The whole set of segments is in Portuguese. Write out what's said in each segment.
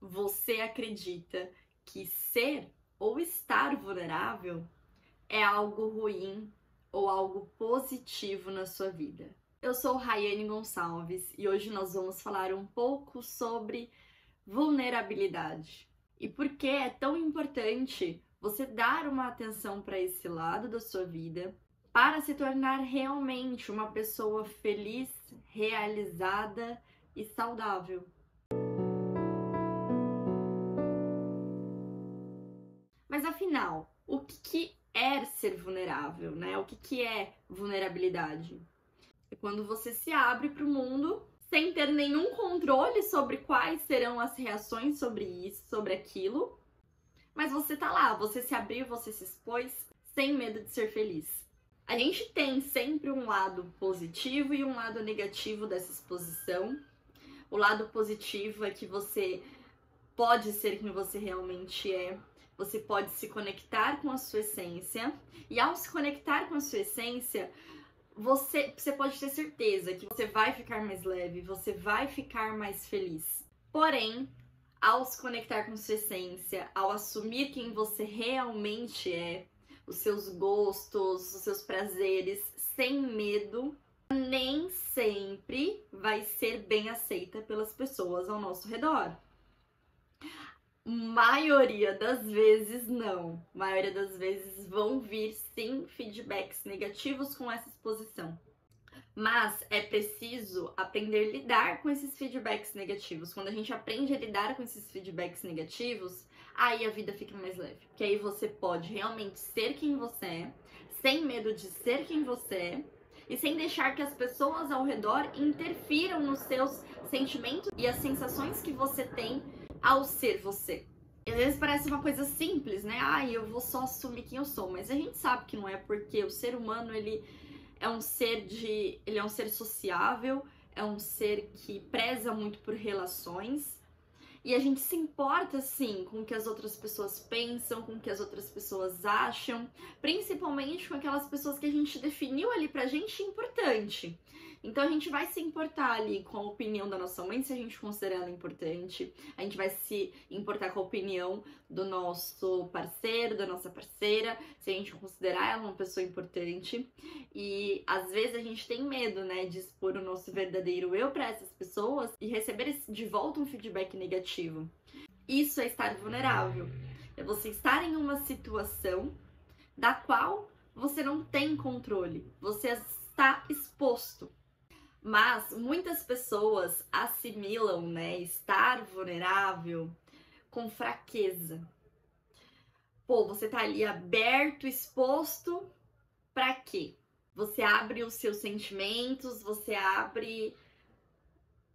Você acredita que ser ou estar vulnerável é algo ruim ou algo positivo na sua vida? Eu sou Raiane Gonçalves e hoje nós vamos falar um pouco sobre vulnerabilidade e por que é tão importante você dar uma atenção para esse lado da sua vida para se tornar realmente uma pessoa feliz, realizada e saudável. Mas afinal, o que é ser vulnerável, né? O que é vulnerabilidade? É quando você se abre para o mundo sem ter nenhum controle sobre quais serão as reações sobre isso, sobre aquilo, mas você tá lá, você se abriu, você se expôs sem medo de ser feliz. A gente tem sempre um lado positivo e um lado negativo dessa exposição. O lado positivo é que você pode ser quem você realmente é. Você pode se conectar com a sua essência. E ao se conectar com a sua essência, você pode ter certeza que você vai ficar mais leve, você vai ficar mais feliz. Porém, ao se conectar com sua essência, ao assumir quem você realmente é, os seus gostos, os seus prazeres, sem medo, nem sempre vai ser bem aceita pelas pessoas ao nosso redor. Maioria das vezes não. Maioria das vezes vão vir sim feedbacks negativos com essa exposição. Mas é preciso aprender a lidar com esses feedbacks negativos. Quando a gente aprende a lidar com esses feedbacks negativos, aí a vida fica mais leve. Porque aí você pode realmente ser quem você é, sem medo de ser quem você é, e sem deixar que as pessoas ao redor interfiram nos seus sentimentos e as sensações que você tem ao ser você. Às vezes parece uma coisa simples, né? Eu vou só assumir quem eu sou, mas a gente sabe que não é, porque o ser humano, ele é um ser sociável, é um ser que preza muito por relações, e a gente se importa sim com o que as outras pessoas pensam, com o que as outras pessoas acham, principalmente com aquelas pessoas que a gente definiu ali pra gente importante. Então a gente vai se importar ali com a opinião da nossa mãe, se a gente considera ela importante. A gente vai se importar com a opinião do nosso parceiro, da nossa parceira, se a gente considerar ela uma pessoa importante. E às vezes a gente tem medo, né, de expor o nosso verdadeiro eu para essas pessoas e receber de volta um feedback negativo. Isso é estar vulnerável. É você estar em uma situação da qual você não tem controle. Você está exposto. Mas muitas pessoas assimilam, né, estar vulnerável com fraqueza. Pô, você tá ali aberto, exposto, pra quê? Você abre os seus sentimentos, você abre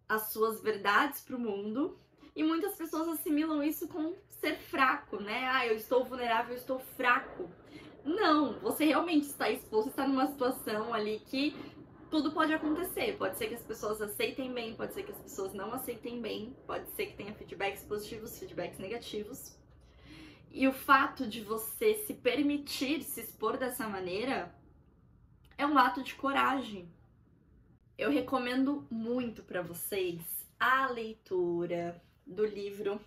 as suas verdades pro mundo, e muitas pessoas assimilam isso com ser fraco, né? Eu estou vulnerável, eu estou fraco. Não, você realmente está exposto, está numa situação ali que tudo pode acontecer. Pode ser que as pessoas aceitem bem, pode ser que as pessoas não aceitem bem, pode ser que tenha feedbacks positivos, feedbacks negativos. E o fato de você se permitir se expor dessa maneira é um ato de coragem. Eu recomendo muito para vocês a leitura do livro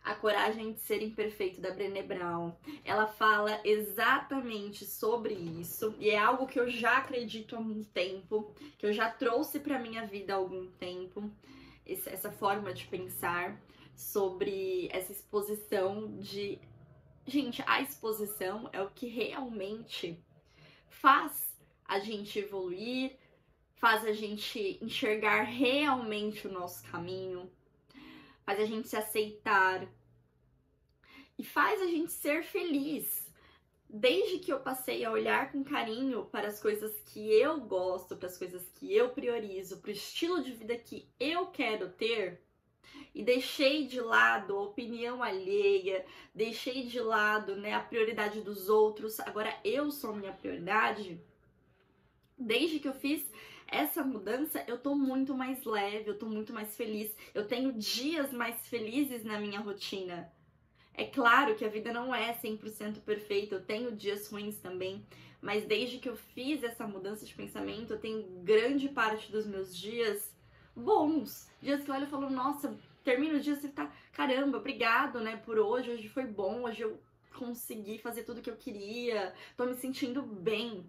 A Coragem de Ser Imperfeito, da Brené Brown. Ela fala exatamente sobre isso e é algo que eu já acredito há algum tempo, que eu já trouxe para minha vida há algum tempo, essa forma de pensar sobre essa exposição de... Gente, a exposição é o que realmente faz a gente evoluir, faz a gente enxergar realmente o nosso caminho, faz a gente se aceitar e faz a gente ser feliz. Desde que eu passei a olhar com carinho para as coisas que eu gosto, para as coisas que eu priorizo, para o estilo de vida que eu quero ter, e deixei de lado a opinião alheia, deixei de lado, né, a prioridade dos outros, agora eu sou minha prioridade. Desde que eu fiz essa mudança, eu tô muito mais leve, eu tô muito mais feliz, eu tenho dias mais felizes na minha rotina. É claro que a vida não é 100% perfeita, eu tenho dias ruins também, mas desde que eu fiz essa mudança de pensamento, eu tenho grande parte dos meus dias bons. Dias que eu olho e falo, nossa, termina o dia, você tá, caramba, obrigado, né, por hoje foi bom, hoje eu consegui fazer tudo que eu queria, tô me sentindo bem.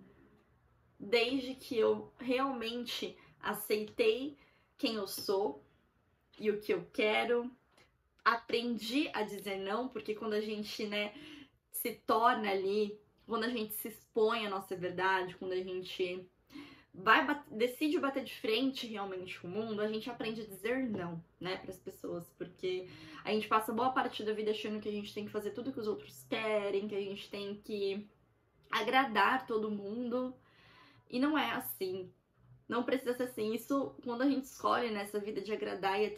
Desde que eu realmente aceitei quem eu sou e o que eu quero, aprendi a dizer não, porque quando a gente, né, se torna ali, quando a gente se expõe à nossa verdade, quando a gente decide bater de frente realmente com o mundo, a gente aprende a dizer não, né, para as pessoas, porque a gente passa boa parte da vida achando que a gente tem que fazer tudo que os outros querem, que a gente tem que agradar todo mundo, e não é assim. Não precisa ser assim. Isso, quando a gente escolhe nessa vida de agradar e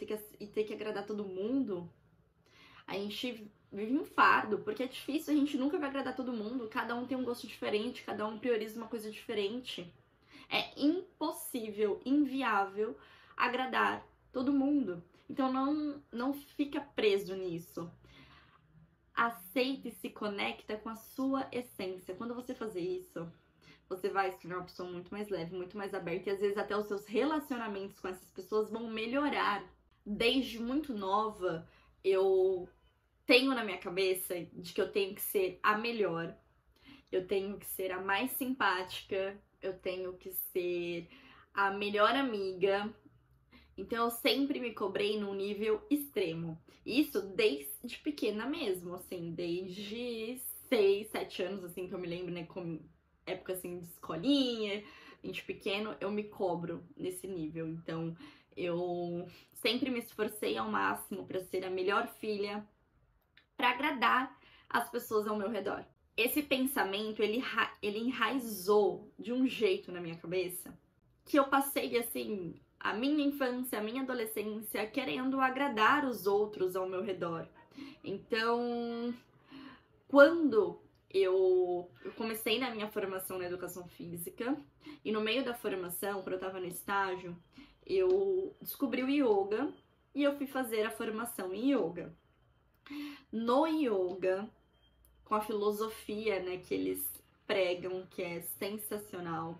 ter que agradar todo mundo, a gente vive um fardo, porque é difícil, a gente nunca vai agradar todo mundo, cada um tem um gosto diferente, cada um prioriza uma coisa diferente. É impossível, inviável agradar todo mundo. Então não fica preso nisso. Aceita e se conecta com a sua essência. Quando você fazer isso, você vai se tornar uma pessoa muito mais leve, muito mais aberta, e às vezes até os seus relacionamentos com essas pessoas vão melhorar. Desde muito nova, eu tenho na minha cabeça de que eu tenho que ser a melhor, eu tenho que ser a mais simpática, eu tenho que ser a melhor amiga. Então eu sempre me cobrei num nível extremo. Isso desde pequena mesmo, assim, desde 6, 7 anos, assim, que eu me lembro, né, com época assim de escolinha, gente pequeno, eu me cobro nesse nível. Então eu sempre me esforcei ao máximo para ser a melhor filha, para agradar as pessoas ao meu redor. Esse pensamento, ele enraizou de um jeito na minha cabeça que eu passei, assim, a minha infância, a minha adolescência querendo agradar os outros ao meu redor. Então, quando eu comecei na minha formação na educação física, e no meio da formação, quando eu tava no estágio, eu descobri o yoga e eu fui fazer a formação em yoga. No yoga, com a filosofia, né, que eles pregam, que é sensacional.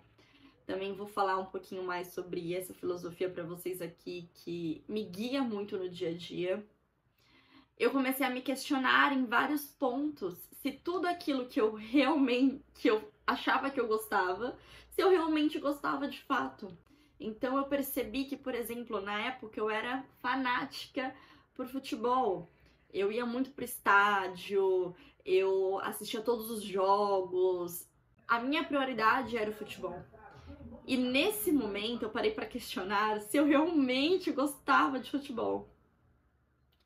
Também vou falar um pouquinho mais sobre essa filosofia para vocês aqui, que me guia muito no dia a dia. Eu comecei a me questionar em vários pontos se tudo aquilo que eu achava que eu gostava, se eu realmente gostava de fato. Então eu percebi que, por exemplo, na época eu era fanática por futebol. Eu ia muito pro estádio, eu assistia todos os jogos. A minha prioridade era o futebol. E nesse momento eu parei para questionar se eu realmente gostava de futebol.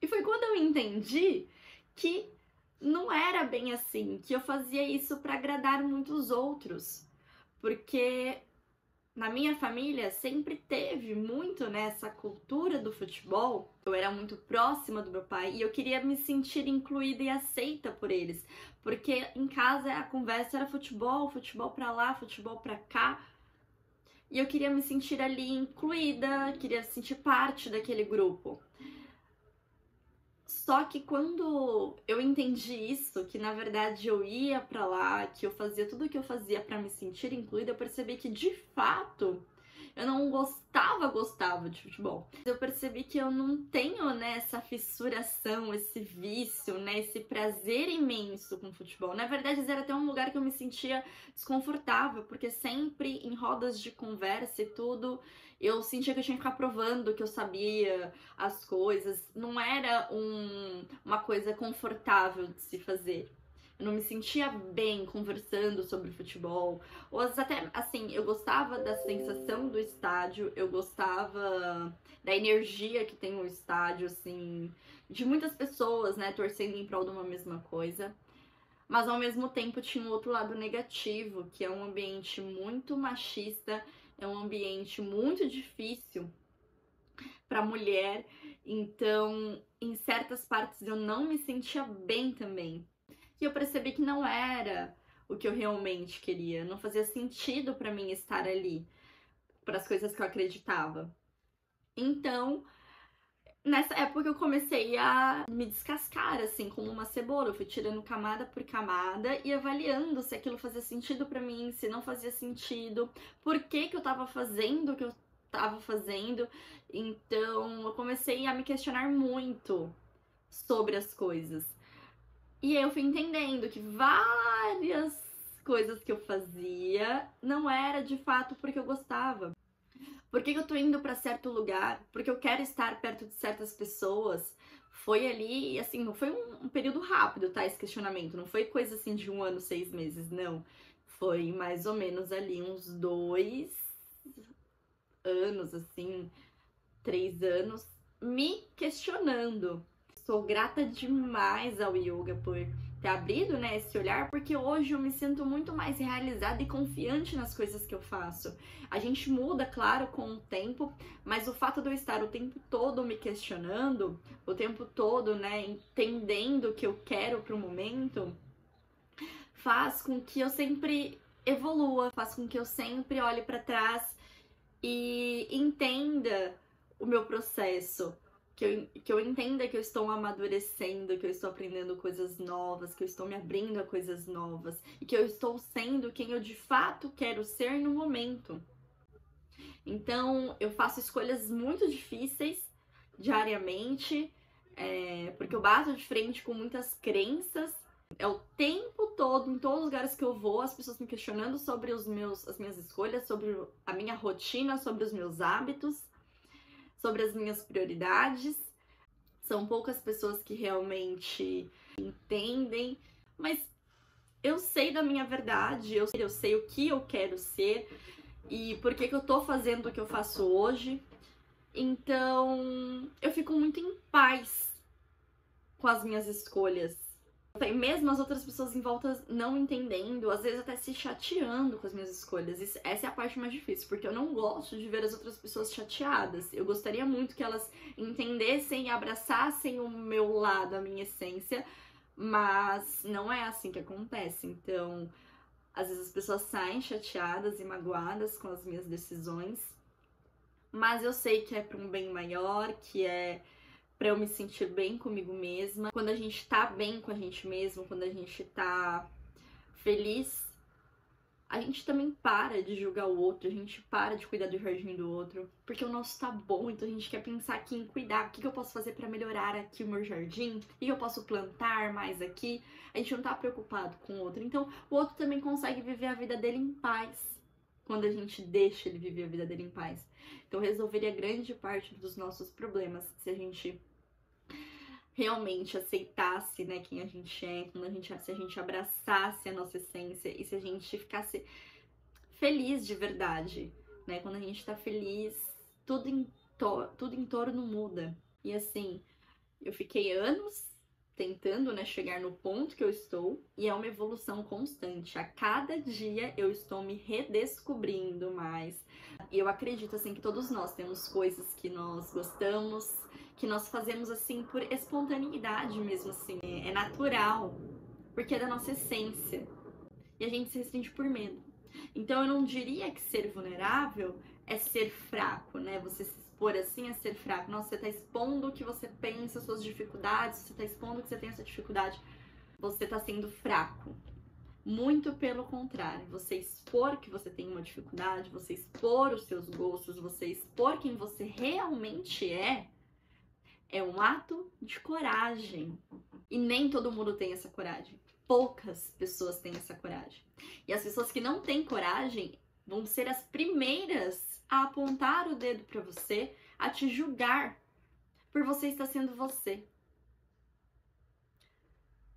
E foi quando eu entendi que não era bem assim, que eu fazia isso para agradar muitos outros. Porque na minha família sempre teve muito nessa cultura do futebol. Eu era muito próxima do meu pai e eu queria me sentir incluída e aceita por eles. Porque em casa a conversa era futebol, futebol pra lá, futebol pra cá. E eu queria me sentir ali incluída, queria sentir parte daquele grupo. Só que quando eu entendi isso, que na verdade eu ia pra lá, que eu fazia tudo o que eu fazia pra me sentir incluída, eu percebi que de fato eu não gostava de futebol. Eu percebi que eu não tenho, né, essa fissuração, esse vício, né, esse prazer imenso com futebol. Na verdade, era até um lugar que eu me sentia desconfortável, porque sempre em rodas de conversa e tudo, eu sentia que eu tinha que ficar provando que eu sabia as coisas. Não era uma coisa confortável de se fazer. Eu não me sentia bem conversando sobre futebol. Ou até, assim, eu gostava da sensação do estádio, eu gostava da energia que tem o estádio, assim, de muitas pessoas, né, torcendo em prol de uma mesma coisa. Mas ao mesmo tempo tinha um outro lado negativo, que é um ambiente muito machista, é um ambiente muito difícil para mulher. Então, em certas partes eu não me sentia bem também. E eu percebi que não era o que eu realmente queria, não fazia sentido para mim estar ali, para as coisas que eu acreditava. Então, nessa época eu comecei a me descascar, assim, como uma cebola. Eu fui tirando camada por camada e avaliando se aquilo fazia sentido pra mim, se não fazia sentido, por que que eu tava fazendo o que eu estava fazendo. Então eu comecei a me questionar muito sobre as coisas. E aí eu fui entendendo que várias coisas que eu fazia não era de fato porque eu gostava. Por que eu tô indo pra certo lugar? Porque eu quero estar perto de certas pessoas. Foi ali, assim, não foi um período rápido, tá? Esse questionamento. Não foi coisa assim de 1 ano, 6 meses, não. Foi mais ou menos ali uns 2 anos, assim, 3 anos, me questionando. Sou grata demais ao yoga por ter abrido, né, esse olhar, porque hoje eu me sinto muito mais realizada e confiante nas coisas que eu faço. A gente muda, claro, com o tempo, mas o fato de eu estar o tempo todo me questionando, o tempo todo, né, entendendo o que eu quero pro momento, faz com que eu sempre evolua, faz com que eu sempre olhe para trás e entenda o meu processo. Que eu entenda que eu estou amadurecendo, que eu estou aprendendo coisas novas, que eu estou me abrindo a coisas novas e que eu estou sendo quem eu de fato quero ser no momento. Então, eu faço escolhas muito difíceis diariamente, porque eu bato de frente com muitas crenças. É o tempo todo, em todos os lugares que eu vou, as pessoas me questionando sobre as minhas escolhas, sobre a minha rotina, sobre os meus hábitos, sobre as minhas prioridades. São poucas pessoas que realmente entendem, mas eu sei da minha verdade, eu sei o que eu quero ser e por que eu tô fazendo o que eu faço hoje. Então, eu fico muito em paz com as minhas escolhas. Mesmo as outras pessoas em volta não entendendo, às vezes até se chateando com as minhas escolhas. Essa é a parte mais difícil, porque eu não gosto de ver as outras pessoas chateadas. Eu gostaria muito que elas entendessem e abraçassem o meu lado, a minha essência, mas não é assim que acontece. Então, às vezes as pessoas saem chateadas e magoadas com as minhas decisões, mas eu sei que é para um bem maior, que é pra eu me sentir bem comigo mesma. Quando a gente tá bem com a gente mesmo, quando a gente tá feliz, a gente também para de julgar o outro, a gente para de cuidar do jardim do outro, porque o nosso tá bom, então a gente quer pensar aqui em cuidar. O que eu posso fazer pra melhorar aqui o meu jardim? O que eu posso plantar mais aqui? A gente não tá preocupado com o outro. Então, o outro também consegue viver a vida dele em paz, quando a gente deixa ele viver a vida dele em paz. Então, resolveria grande parte dos nossos problemas se a gente realmente aceitasse, né, quem a gente é, se a gente abraçasse a nossa essência e se a gente ficasse feliz de verdade, né? Quando a gente tá feliz, tudo em torno muda. E assim, eu fiquei anos tentando, né, chegar no ponto que eu estou e é uma evolução constante. A cada dia eu estou me redescobrindo mais. E eu acredito, assim, que todos nós temos coisas que nós gostamos, que nós fazemos assim por espontaneidade mesmo, assim, é natural, porque é da nossa essência. E a gente se restringe por medo. Então eu não diria que ser vulnerável é ser fraco, né? Você se expor assim é ser fraco. Nossa, você tá expondo o que você pensa, suas dificuldades, você tá expondo que você tem essa dificuldade. Você tá sendo fraco. Muito pelo contrário, você expor que você tem uma dificuldade, você expor os seus gostos, você expor quem você realmente é um ato de coragem. E nem todo mundo tem essa coragem. Poucas pessoas têm essa coragem. E as pessoas que não têm coragem vão ser as primeiras a apontar o dedo para você, a te julgar por você estar sendo você.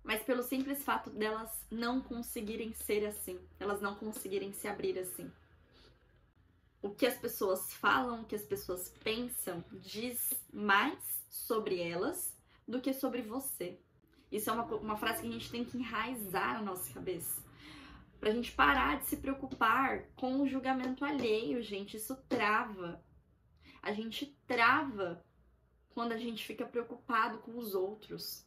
Mas pelo simples fato delas não conseguirem ser assim, elas não conseguirem se abrir assim. O que as pessoas falam, o que as pessoas pensam, diz mais sobre elas do que sobre você. Isso é uma frase que a gente tem que enraizar na nossa cabeça. Pra gente parar de se preocupar com o julgamento alheio, gente. Isso trava. A gente trava quando a gente fica preocupado com os outros.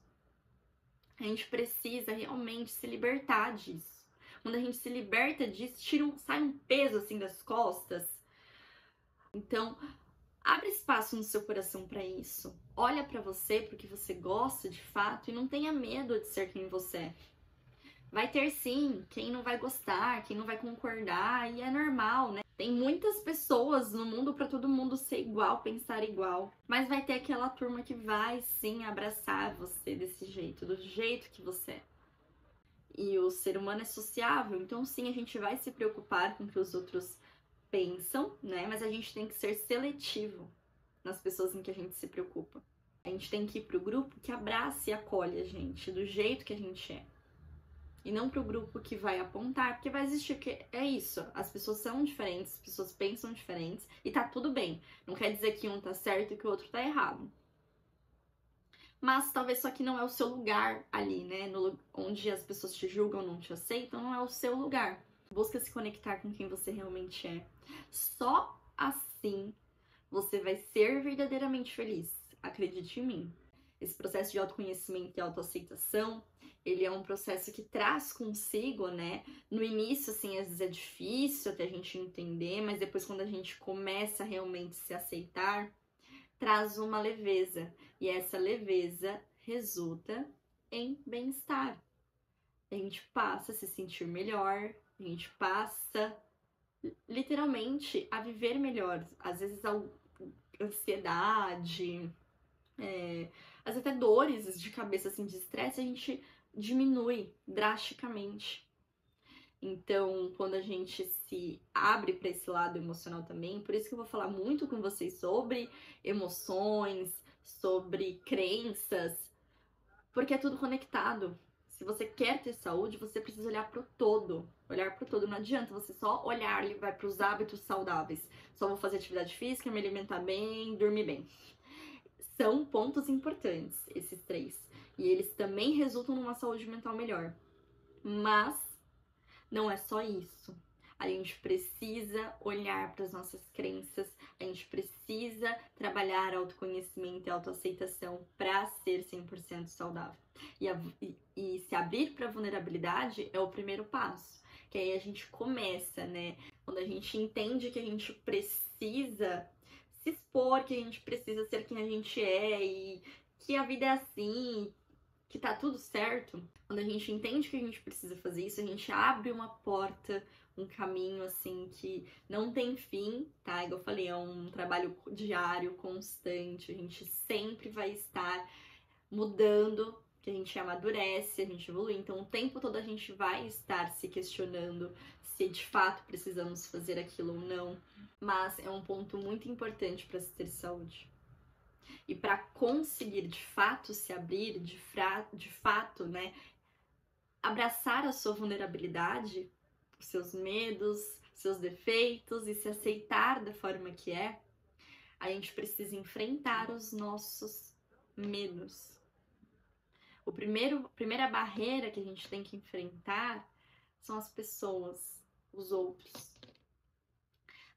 A gente precisa realmente se libertar disso. Quando a gente se liberta disso, sai um peso assim das costas. Então, abre espaço no seu coração para isso. Olha para você porque você gosta de fato e não tenha medo de ser quem você é. Vai ter sim quem não vai gostar, quem não vai concordar e é normal, né? Tem muitas pessoas no mundo para todo mundo ser igual, pensar igual. Mas vai ter aquela turma que vai sim abraçar você desse jeito, do jeito que você é. E o ser humano é sociável, então sim, a gente vai se preocupar com o que os outros pensam, né? Mas a gente tem que ser seletivo nas pessoas em que a gente se preocupa. A gente tem que ir pro grupo que abraça e acolhe a gente do jeito que a gente é. E não pro grupo que vai apontar, porque vai existir, que é isso. As pessoas são diferentes, as pessoas pensam diferentes e tá tudo bem. Não quer dizer que um tá certo e que o outro tá errado. Mas talvez só que não é o seu lugar ali, né? Onde as pessoas te julgam, não te aceitam, não é o seu lugar. Busca se conectar com quem você realmente é. Só assim você vai ser verdadeiramente feliz. Acredite em mim. Esse processo de autoconhecimento e autoaceitação, ele é um processo que traz consigo, né? No início, assim, às vezes é difícil até a gente entender, mas depois quando a gente começa a realmente se aceitar, traz uma leveza. E essa leveza resulta em bem-estar. A gente passa a se sentir melhor, a gente passa literalmente a viver melhor. Às vezes a ansiedade, às vezes até dores de cabeça, assim, de estresse, a gente diminui drasticamente. Então, quando a gente se abre para esse lado emocional também, por isso que eu vou falar muito com vocês sobre emoções, sobre crenças, porque é tudo conectado. Se você quer ter saúde, você precisa olhar para o todo. Olhar para o todo. Não adianta você só olhar e vai para os hábitos saudáveis. Só vou fazer atividade física, me alimentar bem, dormir bem. São pontos importantes, esses 3. E eles também resultam numa saúde mental melhor. Mas não é só isso. A gente precisa olhar para as nossas crenças, a gente precisa trabalhar autoconhecimento e autoaceitação para ser 100% saudável. E se abrir para a vulnerabilidade é o primeiro passo, que aí a gente começa, né? Quando a gente entende que a gente precisa se expor, que a gente precisa ser quem a gente é e que a vida é assim, que tá tudo certo. Quando a gente entende que a gente precisa fazer isso, a gente abre uma porta, um caminho assim que não tem fim, tá? Igual eu falei, é um trabalho diário, constante, a gente sempre vai estar mudando, que a gente amadurece, a gente evolui, então o tempo todo a gente vai estar se questionando se de fato precisamos fazer aquilo ou não, mas é um ponto muito importante para se ter saúde. E para conseguir de fato se abrir, de fato, né, abraçar a sua vulnerabilidade, os seus medos, seus defeitos e se aceitar da forma que é, a gente precisa enfrentar os nossos medos. Primeira barreira que a gente tem que enfrentar são as pessoas, os outros.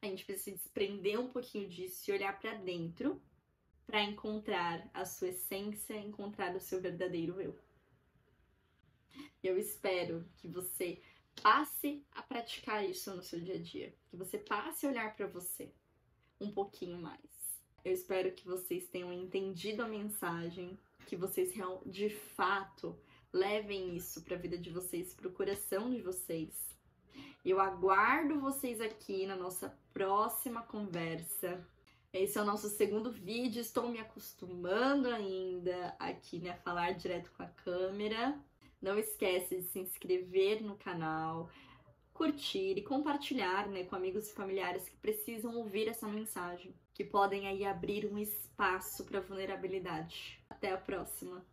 A gente precisa se desprender um pouquinho disso e olhar para dentro para encontrar a sua essência, encontrar o seu verdadeiro eu. Eu espero que você passe a praticar isso no seu dia a dia, que você passe a olhar para você um pouquinho mais. Eu espero que vocês tenham entendido a mensagem, que vocês de fato levem isso para a vida de vocês, para o coração de vocês. Eu aguardo vocês aqui na nossa próxima conversa. Esse é o nosso segundo vídeo, estou me acostumando ainda aqui, né, a falar direto com a câmera. Não esquece de se inscrever no canal, curtir e compartilhar, né, com amigos e familiares que precisam ouvir essa mensagem, que podem aí abrir um espaço para vulnerabilidade. Até a próxima!